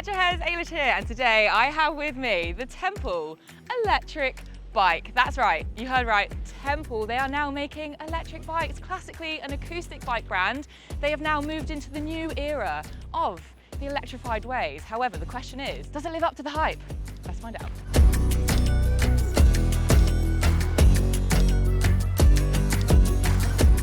Electroheads, Eilis here, and today I have with me the Temple electric bike. That's right, you heard right, Temple. They are now making electric bikes. Classically an acoustic bike brand, they have now moved into the new era of the electrified ways. However, the question is, does it live up to the hype? Let's find out.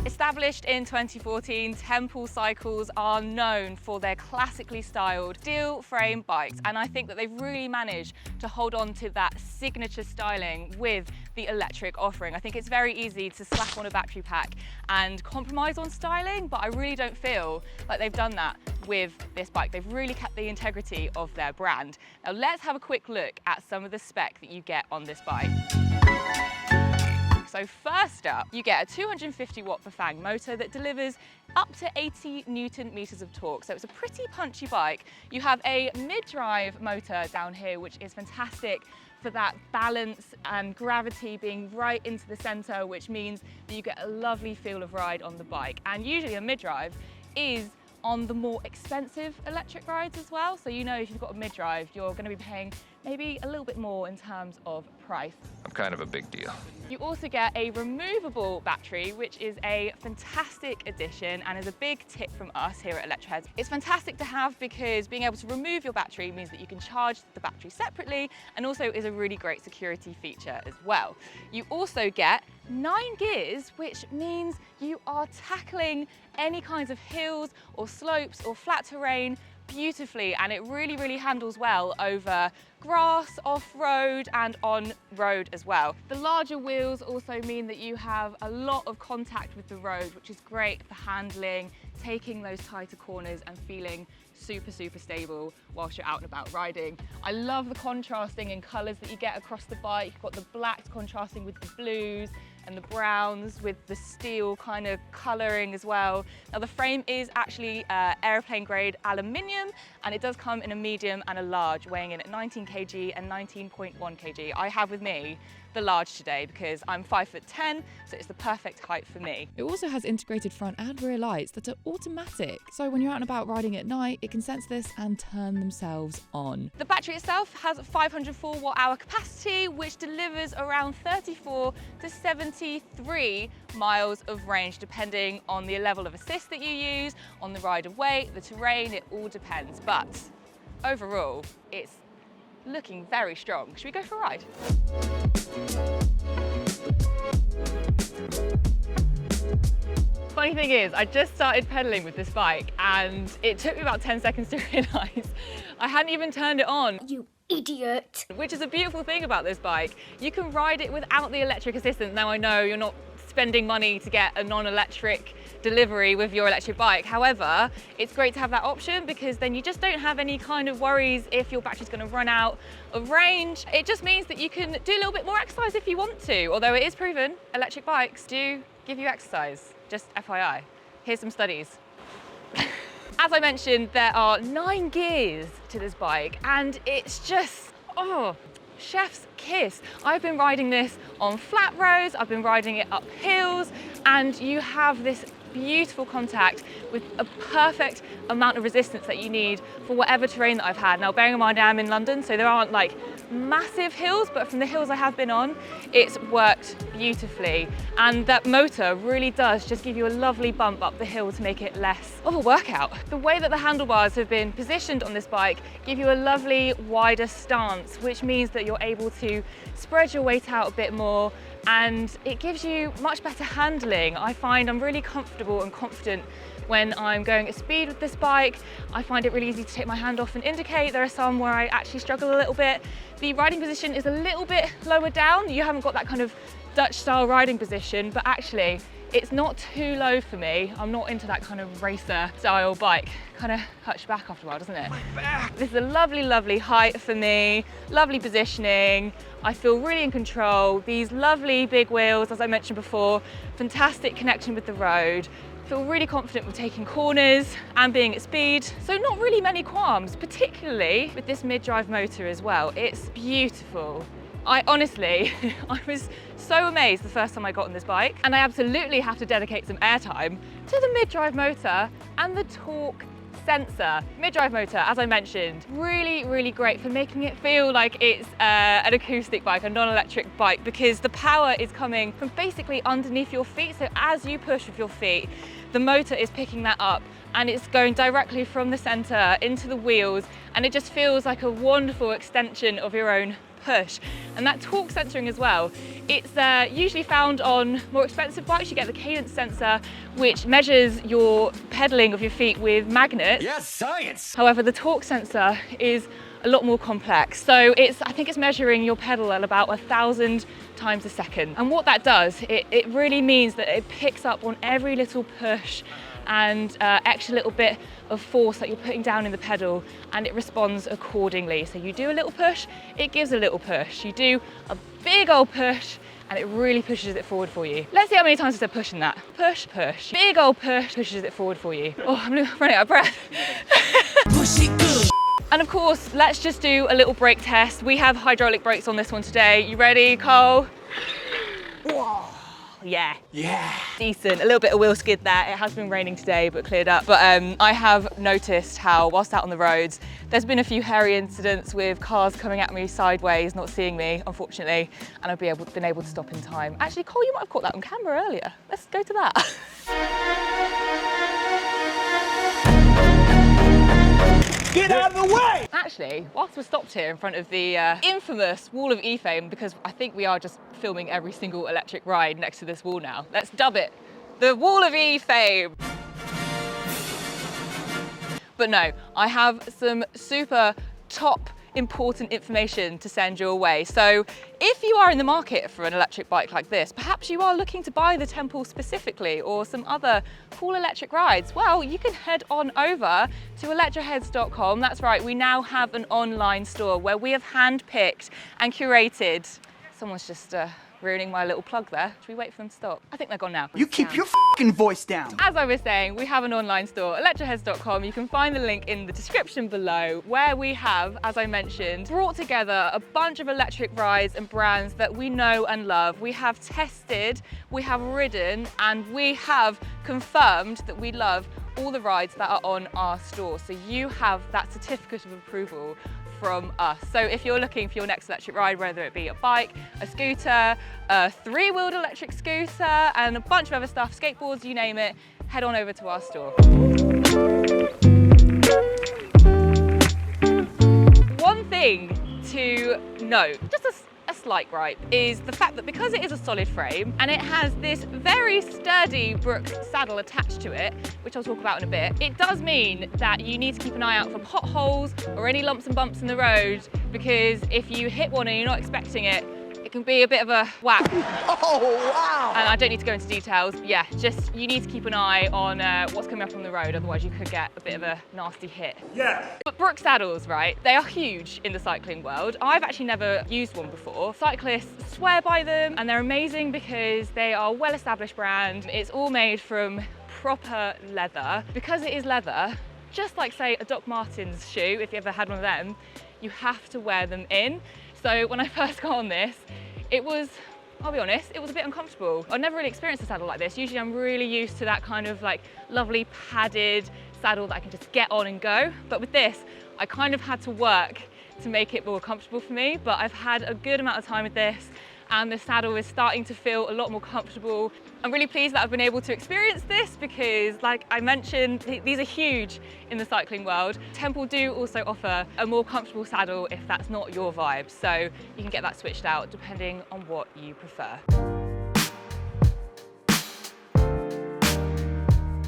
Established in 2014, Temple cycles are known for their classically styled steel frame bikes, and I think that they've really managed to hold on to that signature styling with the electric offering. I think it's very easy to slap on a battery pack and compromise on styling, but I really don't feel like they've done that with this bike. They've really kept the integrity of their brand. Now let's have a quick look at some of the spec that you get on this bike. So first up, you get a 250 watt per fang motor that delivers up to 80 Newton meters of torque. So it's a pretty punchy bike. You have a mid-drive motor down here, which is fantastic for that balance and gravity being right into the center, which means that you get a lovely feel of ride on the bike. And usually a mid-drive is on the more expensive electric rides as well. So you know if you've got a mid-drive, you're going to be paying maybe a little bit more in terms of price. I'm kind of a big deal. You also get a removable battery, which is a fantastic addition and is a big tip from us here at Electroheads. It's fantastic to have because being able to remove your battery means that you can charge the battery separately, and also is a really great security feature as well. You also get 9 gears, which means you are tackling any kinds of hills or slopes or flat terrain beautifully, and it really handles well over grass, off-road and on-road as well. The larger wheels also mean that you have a lot of contact with the road, which is great for handling, taking those tighter corners and feeling super stable whilst you're out and about riding. I love the contrasting in colours that you get across the bike. You've got the blacks contrasting with the blues and the browns with the steel kind of colouring as well. Now the frame is actually aeroplane grade aluminium, and it does come in a medium and a large, weighing in at 19 kg and 19.1 kg. I have with me the large today because I'm 5'10", so it's the perfect height for me. It also has integrated front and rear lights that are automatic. So when you're out and about riding at night, it can sense this and turn themselves on. The battery itself has a 504 watt-hour capacity, which delivers around 34 to 73 miles of range, depending on the level of assist that you use, on the rider weight, the terrain, it all depends. But overall, it's looking very strong. Should we go for a ride? Funny thing is, I just started pedaling with this bike and it took me about 10 seconds to realise I hadn't even turned it on. You idiot! Which is a beautiful thing about this bike. You can ride it without the electric assistance. Now I know you're not spending money to get a non-electric delivery with your electric bike. However, it's great to have that option because then you just don't have any kind of worries if your battery's going to run out of range. It just means that you can do a little bit more exercise if you want to, although it is proven electric bikes do give you exercise, just FYI. Here's some studies. As I mentioned, there are 9 gears to this bike and it's just, oh, chef's kiss. I've been riding this on flat roads, I've been riding it up hills, and you have this beautiful contact with a perfect amount of resistance that you need for whatever terrain that I've had. Now, bearing in mind I am in London, so there aren't like massive hills, but from the hills I have been on, it's worked beautifully. And that motor really does just give you a lovely bump up the hill to make it less of a workout. The way that the handlebars have been positioned on this bike give you a lovely wider stance, which means that you're able to spread your weight out a bit more, and it gives you much better handling. I find I'm really comfortable and confident when I'm going at speed with this bike. I find it really easy to take my hand off and indicate. There are some where I actually struggle a little bit. The riding position is a little bit lower down. You haven't got that kind of Dutch style riding position, but actually it's not too low for me. I'm not into that kind of racer style bike. Kind of hurts back after a while, doesn't it? My back! This is a lovely height for me, lovely positioning. I feel really in control. These lovely big wheels, as I mentioned before, fantastic connection with the road. Feel really confident with taking corners and being at speed. So not really many qualms, particularly with this mid-drive motor as well. It's beautiful. I honestly, I was so amazed the first time I got on this bike, and I absolutely have to dedicate some airtime to the mid-drive motor and the torque sensor. Mid-drive motor, as I mentioned, really, really great for making it feel like it's an acoustic bike, a non-electric bike, because the power is coming from basically underneath your feet. So as you push with your feet, the motor is picking that up and it's going directly from the center into the wheels, and it just feels like a wonderful extension of your own push. And that torque sensoring as well, it's usually found on more expensive bikes. You get the cadence sensor, which measures your pedaling of your feet with magnets. Yes, science! However, the torque sensor is a lot more complex. So I think it's measuring your pedal at about 1,000 times a second. And what that does, it really means that it picks up on every little push and extra little bit of force that you're putting down in the pedal, and it responds accordingly. So you do a little push, it gives a little push. You do a big old push, and it really pushes it forward for you. Let's see how many times I said pushing that. Push, push. Big old push pushes it forward for you. Oh, I'm running out of breath. Push it good. And of course, let's just do a little brake test. We have hydraulic brakes on this one today. You ready, Cole? Whoa. Yeah. Yeah. Decent. A little bit of wheel skid there. It has been raining today, but cleared up. But I have noticed how, whilst out on the roads, there's been a few hairy incidents with cars coming at me sideways, not seeing me, unfortunately, and I've been able to stop in time. Actually, Cole, you might have caught that on camera earlier. Let's go to that. Get out of the way! Actually, whilst we're stopped here in front of the infamous wall of E-Fame, because I think we are just filming every single electric ride next to this wall now. Let's dub it the Wall of E-Fame. But no, I have some super top important information to send your way. So if you are in the market for an electric bike like this, perhaps you are looking to buy the Temple specifically or some other cool electric rides, well, you can head on over to electroheads.com. That's right, we now have an online store where we have handpicked and curated. Someone's just ruining my little plug there. Should we wait for them to stop? I think they're gone now. You keep your f***ing voice down. As I was saying, we have an online store, electroheads.com. You can find the link in the description below, where we have, as I mentioned, brought together a bunch of electric rides and brands that we know and love. We have tested, we have ridden, and we have confirmed that we love all the rides that are on our store. So you have that certificate of approval from us. So if you're looking for your next electric ride, whether it be a bike, a scooter, a three-wheeled electric scooter, and a bunch of other stuff, skateboards, you name it, head on over to our store. One thing to note, just a slight gripe, is the fact that because it is a solid frame and it has this very sturdy Brooks saddle attached to it, which I'll talk about in a bit, it does mean that you need to keep an eye out for potholes or any lumps and bumps in the road, because if you hit one and you're not expecting it, it can be a bit of a whack. Oh, wow! And I don't need to go into details, but yeah, just you need to keep an eye on what's coming up on the road, otherwise you could get a bit of a nasty hit. Yeah. But Brooks saddles, right, they are huge in the cycling world. I've actually never used one before. Cyclists swear by them, and they're amazing because they are a well-established brand. It's all made from proper leather. Because it is leather, just like, say, a Doc Martens shoe, if you ever had one of them, you have to wear them in. So when I first got on this, it was, I'll be honest, it was a bit uncomfortable. I've never really experienced a saddle like this. Usually I'm really used to that kind of like lovely padded saddle that I can just get on and go. But with this, I kind of had to work to make it more comfortable for me. But I've had a good amount of time with this, and the saddle is starting to feel a lot more comfortable. I'm really pleased that I've been able to experience this because, like I mentioned, these are huge in the cycling world. Temple do also offer a more comfortable saddle if that's not your vibe, so you can get that switched out depending on what you prefer.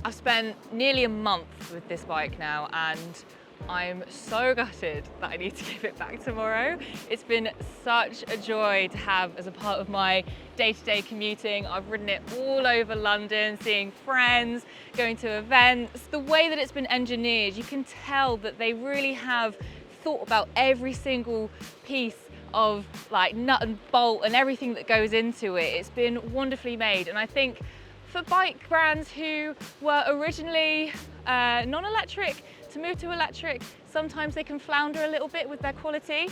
I've spent nearly a month with this bike now, and I'm so gutted that I need to give it back tomorrow. It's been such a joy to have as a part of my day-to-day commuting. I've ridden it all over London, seeing friends, going to events. The way that it's been engineered, you can tell that they really have thought about every single piece of like nut and bolt and everything that goes into it. It's been wonderfully made, and I think for bike brands who were originally non-electric, to move to electric, sometimes they can flounder a little bit with their quality.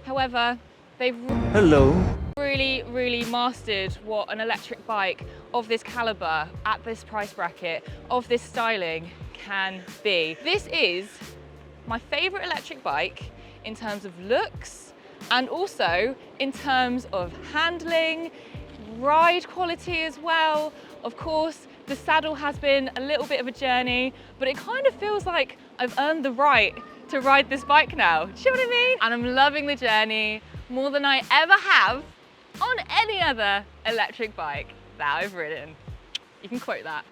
However, they've... Hello. Really mastered what an electric bike of this caliber, at this price bracket, of this styling can be. This is my favorite electric bike in terms of looks and also in terms of handling, ride quality as well. Of course, the saddle has been a little bit of a journey, but it kind of feels like I've earned the right to ride this bike now. Do you know what I mean? And I'm loving the journey more than I ever have on any other electric bike that I've ridden. You can quote that.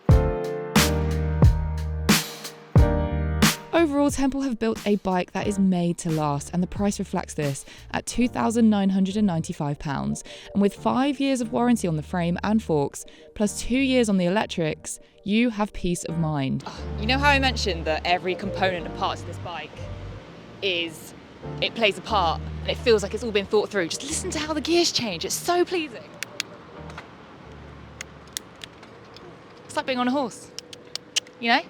Overall, Temple have built a bike that is made to last, and the price reflects this at £2,995. And with 5 years of warranty on the frame and forks, plus 2 years on the electrics, you have peace of mind. You know how I mentioned that every component and parts of this bike it plays a part and it feels like it's all been thought through. Just listen to how the gears change, it's so pleasing. It's like being on a horse, you know?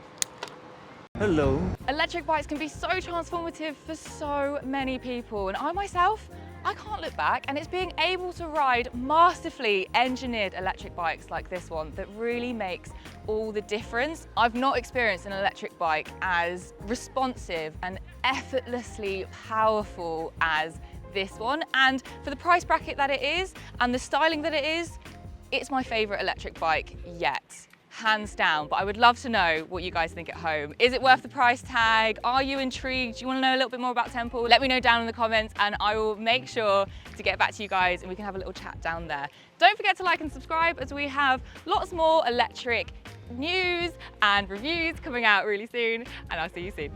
Hello. Electric bikes can be so transformative for so many people, and I myself, I can't look back, and it's being able to ride masterfully engineered electric bikes like this one that really makes all the difference. I've not experienced an electric bike as responsive and effortlessly powerful as this one, and for the price bracket that it is and the styling that it is, it's my favorite electric bike yet. Hands down, but I would love to know what you guys think at home. Is it worth the price tag? Are you intrigued? Do you want to know a little bit more about Temple? Let me know down in the comments and I will make sure to get back to you guys and we can have a little chat down there. Don't forget to like and subscribe as we have lots more electric news and reviews coming out really soon, and I'll see you soon.